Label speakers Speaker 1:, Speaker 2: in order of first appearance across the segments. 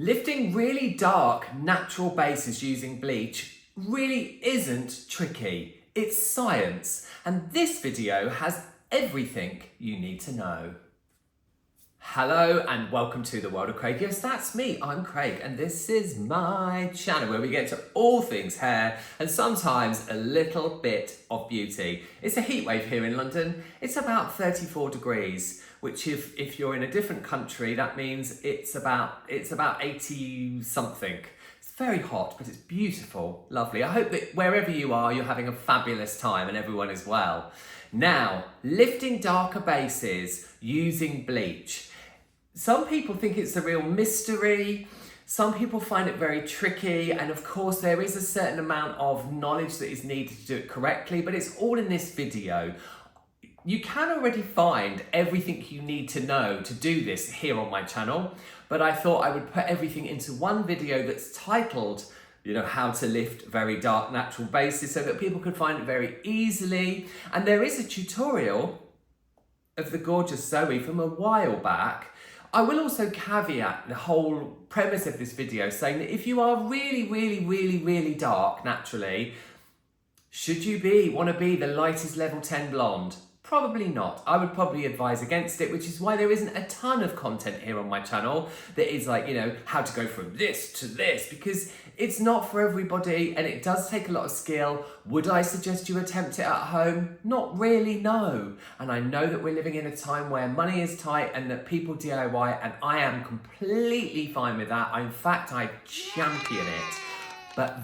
Speaker 1: Lifting really dark natural bases using bleach really isn't tricky. It's science, and this video has everything you need to know. Hello and welcome to the world of Craig. Yes, that's me, I'm Craig, and this is my channel where we get to all things hair and sometimes a little bit of beauty. It's a heat wave here in London. It's about 34 degrees, which if you're in a different country, that means it's about 80 something. It's very hot, but it's beautiful, lovely. I hope that wherever you are, you're having a fabulous time and everyone is well. Now, lifting darker bases using bleach. Some people think it's a real mystery. Some people find it very tricky. And of course, there is a certain amount of knowledge that is needed to do it correctly, but it's all in this video. You can already find everything you need to know to do this here on my channel, but I thought I would put everything into one video that's titled, how to lift very dark natural bases so that people could find it very easily. And there is a tutorial of the gorgeous Zoe from a while back. I will also caveat the whole premise of this video saying that if you are really dark naturally, should you want to be the lightest level 10 blonde? Probably not. I would probably advise against it, which is why there isn't a ton of content here on my channel that is like, how to go from this to this, because it's not for everybody and it does take a lot of skill. Would I suggest you attempt it at home? Not really, no. And I know that we're living in a time where money is tight and that people DIY, and I am completely fine with that. In fact, I champion it. But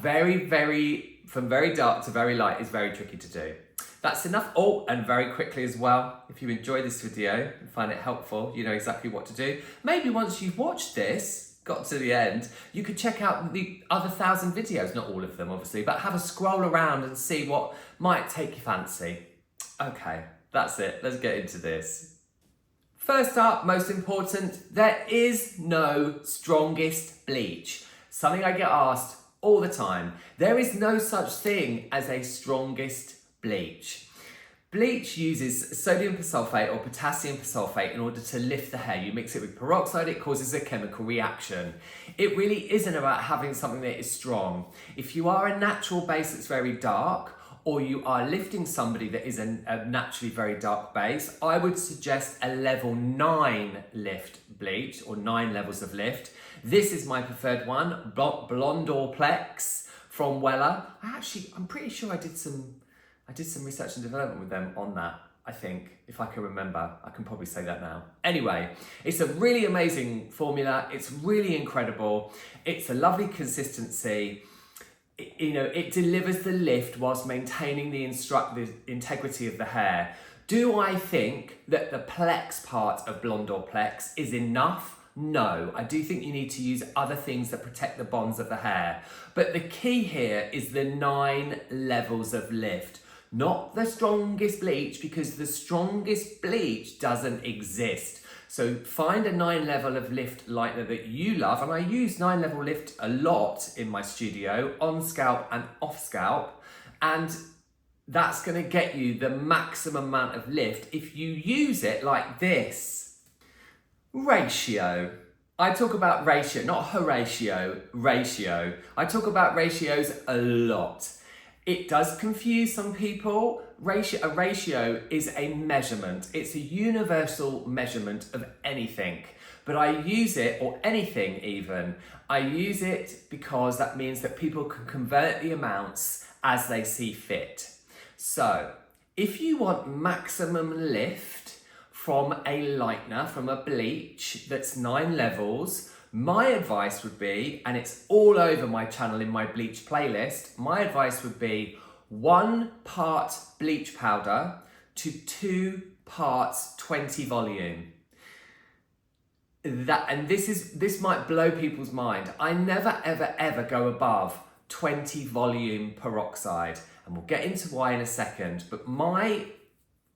Speaker 1: from very dark to very light is very tricky to do. That's enough. Oh, and very quickly as well, if you enjoy this video and find it helpful, you know exactly what to do. Maybe once you've watched this, got to the end, you could check out the other 1,000 videos, not all of them obviously, but have a scroll around and see what might take your fancy. Okay, that's it. Let's get into this. First up, most important, there is no strongest bleach. Something I get asked all the time. There is no such thing as a strongest bleach. Bleach uses sodium persulfate or potassium persulfate in order to lift the hair. You mix it with peroxide, it causes a chemical reaction. It really isn't about having something that is strong. If you are a natural base that's very dark, or you are lifting somebody that is a naturally very dark base, I would suggest a level 9 lift bleach, or 9 levels of lift. This is my preferred one, Blondorplex from Wella. I'm pretty sure I did some research and development with them on that, I think, if I can remember. I can probably say that now. Anyway, it's a really amazing formula. It's really incredible. It's a lovely consistency. It delivers the lift whilst maintaining the integrity of the hair. Do I think that the Plex part of Blondorplex is enough? No, I do think you need to use other things that protect the bonds of the hair. But the key here is the 9 levels of lift. Not the strongest bleach, because the strongest bleach doesn't exist. So find a 9 level of lift lightener that you love, and I use 9 level lift a lot in my studio, on scalp and off scalp, and that's going to get you the maximum amount of lift if you use it like this. Ratio. I talk about ratio, not Horatio, ratio. I talk about ratios a lot. It does confuse some people. A ratio is a measurement. It's a universal measurement of anything. But I use it, or anything even, I use it because that means that people can convert the amounts as they see fit. So, if you want maximum lift from a lightener, from a bleach that's 9 levels, my advice would be, and it's all over my channel in my bleach playlist, my advice would be 1 part bleach powder to 2 parts 20 volume. This might blow people's mind. I never ever go above 20 volume peroxide, and we'll get into why in a second, but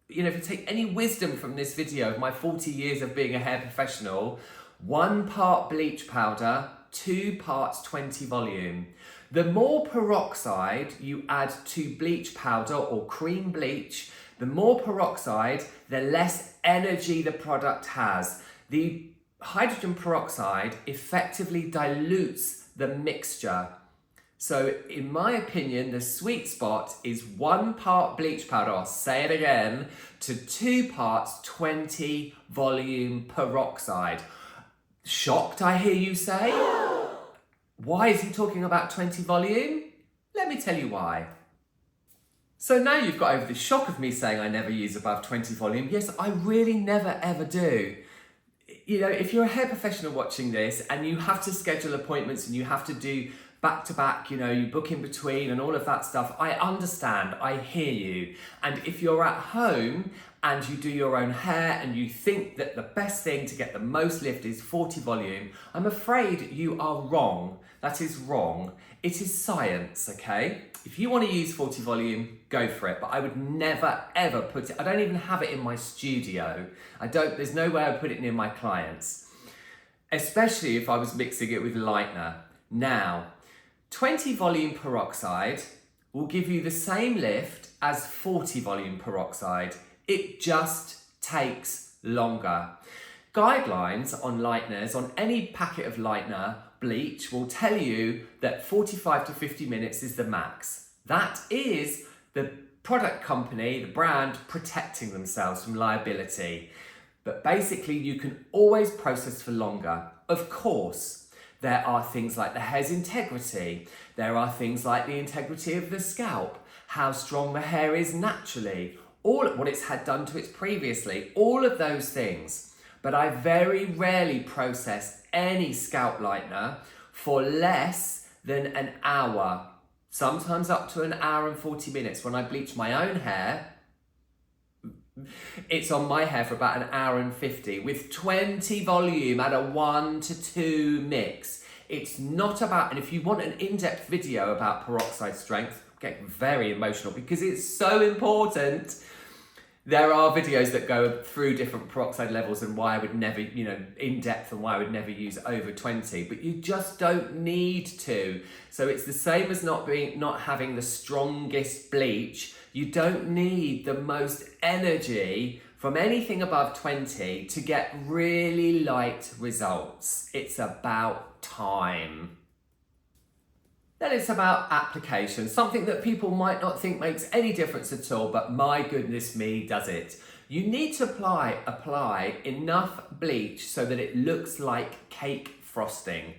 Speaker 1: if you take any wisdom from this video of my 40 years of being a hair professional, 1 part bleach powder, 2 parts 20 volume. The more peroxide you add to bleach powder or cream bleach, the more peroxide, the less energy the product has. The hydrogen peroxide effectively dilutes the mixture. So in my opinion, the sweet spot is 1 part bleach powder, I'll say it again, to 2 parts 20 volume peroxide. Shocked, I hear you say? Why is he talking about 20 volume? Let me tell you why. So now you've got over the shock of me saying I never use above 20 volume. Yes, I really never ever do. You know, if you're a hair professional watching this and you have to schedule appointments and you have to do back to back, you know, you book in between and all of that stuff, I understand, I hear you. And if you're at home and you do your own hair and you think that the best thing to get the most lift is 40 volume, I'm afraid you are wrong. That is wrong. It is science, okay? If you want to use 40 volume, go for it. But I would never ever put it, I don't even have it in my studio. There's no way I would put it near my clients. Especially if I was mixing it with lightener. Now, 20 volume peroxide will give you the same lift as 40 volume peroxide. It just takes longer. Guidelines on lighteners, on any packet of lightener, bleach, will tell you that 45 to 50 minutes is the max. That is the product company, the brand, protecting themselves from liability. But basically you can always process for longer. Of course, there are things like the hair's integrity. There are things like the integrity of the scalp, how strong the hair is naturally, all of what it's had done to it previously, all of those things. But I very rarely process any scalp lightener for less than an hour, sometimes up to an hour and 40 minutes. When I bleach my own hair, it's on my hair for about an hour and 50 with 20 volume at a 1 to 2 mix. It's not about, and if you want an in-depth video about peroxide strength, get very emotional because it's so important. There are videos that go through different peroxide levels and why I would never, you know, in depth, and why I would never use over 20, but you just don't need to. So it's the same as not having the strongest bleach. You don't need the most energy from anything above 20 to get really light results. It's about time. Then it's about application, something that people might not think makes any difference at all, but my goodness me, does it. You need to apply enough bleach so that it looks like cake frosting.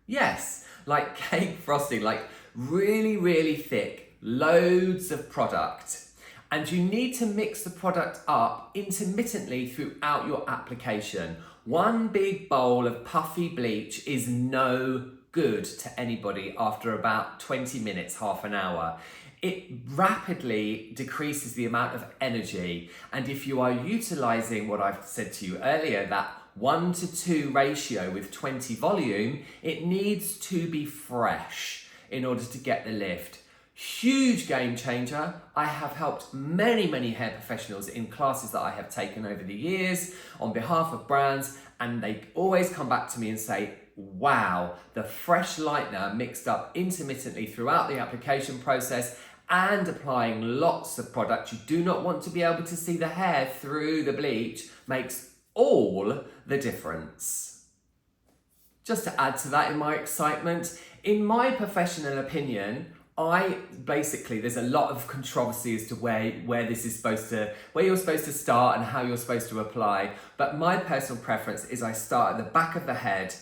Speaker 1: Yes, like cake frosting, like really, really thick, loads of product. And you need to mix the product up intermittently throughout your application. One big bowl of puffy bleach is no good to anybody after about 20 minutes, half an hour. It rapidly decreases the amount of energy. And if you are utilizing what I've said to you earlier, that 1 to 2 ratio with 20 volume, it needs to be fresh in order to get the lift. Huge game changer. I have helped many, many hair professionals in classes that I have taken over the years on behalf of brands, and they always come back to me and say, wow, the fresh lightener mixed up intermittently throughout the application process and applying lots of product. You do not want to be able to see the hair through the bleach, makes all the difference. Just to add to that in my excitement, in my professional opinion, there's a lot of controversy as to where this is where you're supposed to start and how you're supposed to apply. But my personal preference is I start at the back of the head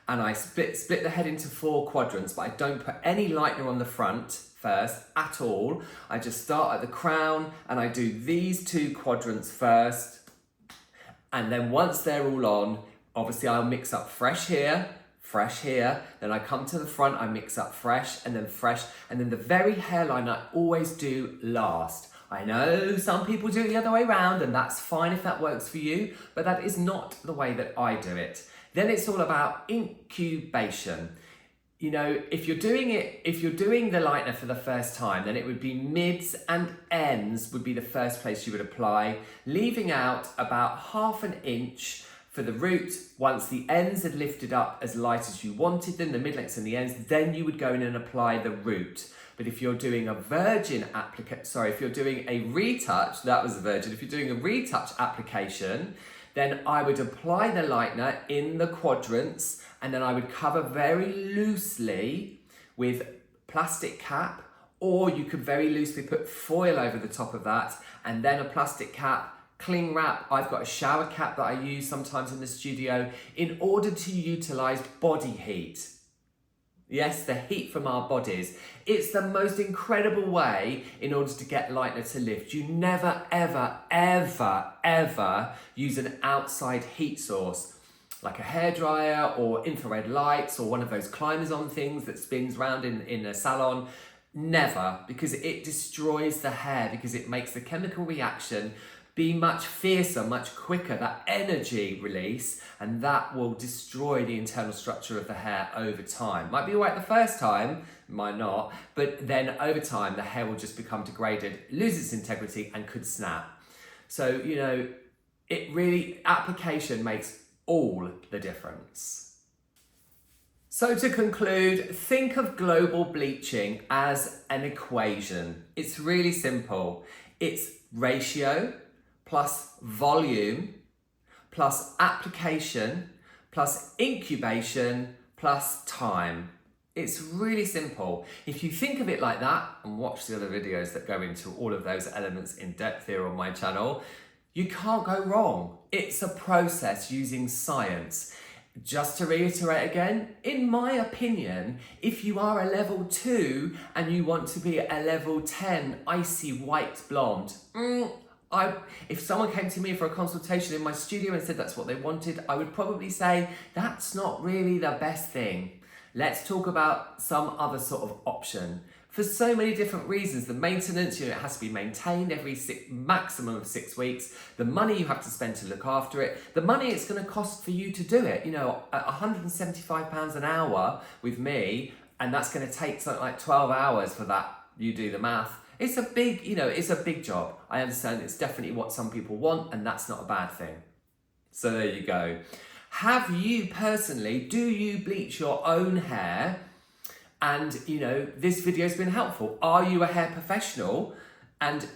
Speaker 1: and I split the head into 4 quadrants, but I don't put any lightener on the front first at all. I just start at the crown and I do these 2 quadrants first. And then once they're all on, obviously I'll mix up fresh here, then I come to the front, I mix up fresh, and then the very hairline I always do last. I know some people do it the other way around, and that's fine if that works for you, but that is not the way that I do it. Then it's all about incubation. You know, if you're doing the lightener for the first time, then it would be mids and ends would be the first place you would apply, leaving out about 1/2 inch for the root. Once the ends had lifted up as light as you wanted them, the mid-lengths and the ends, then you would go in and apply the root. But if you're doing if you're doing a retouch, if you're doing a retouch application, Then I would apply the lightener in the quadrants, and then I would cover very loosely with plastic cap, or you could very loosely put foil over the top of that, and then a plastic cap, cling wrap. I've got a shower cap that I use sometimes in the studio in order to utilize body heat. Yes, the heat from our bodies. It's the most incredible way in order to get lightener to lift. You never, ever, ever, ever use an outside heat source like a hairdryer or infrared lights or one of those climbers on things that spins round in a salon. Never, because it destroys the hair, because it makes the chemical reaction be much fiercer, much quicker, that energy release, and that will destroy the internal structure of the hair over time. Might be all right the first time, might not, but then over time the hair will just become degraded, lose its integrity, and could snap. So, you know, it really, application makes all the difference. So to conclude, think of global bleaching as an equation. It's really simple. It's ratio plus volume plus application plus incubation plus time. It's really simple. If you think of it like that and watch the other videos that go into all of those elements in depth here on my channel, you can't go wrong. It's a process using science. Just to reiterate again, in my opinion, if you are a level 2 and you want to be a level 10 icy white blonde, if someone came to me for a consultation in my studio and said that's what they wanted, I would probably say that's not really the best thing. Let's talk about some other sort of option. For so many different reasons, the maintenance, it has to be maintained every maximum of 6 weeks, the money you have to spend to look after it, the money it's going to cost for you to do it, £175 an hour with me, and that's going to take something like 12 hours for that, you do the math. It's a big, it's a big job. I understand it's definitely what some people want, and that's not a bad thing. So there you go. Have you personally, do you bleach your own hair? And, this video has been helpful. Are you a hair professional? And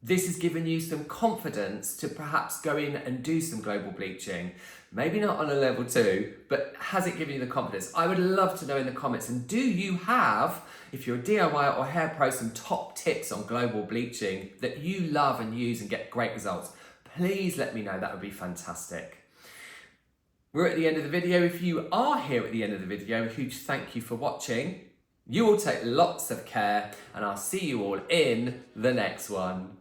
Speaker 1: this has given you some confidence to perhaps go in and do some global bleaching. Maybe not on a level 2, but has it given you the confidence? I would love to know in the comments. And do you have, if you're a DIY or hair pro, some top tips on global bleaching that you love and use and get great results? Please let me know. That would be fantastic. We're at the end of the video. If you are here at the end of the video, a huge thank you for watching. You all take lots of care, and I'll see you all in the next one.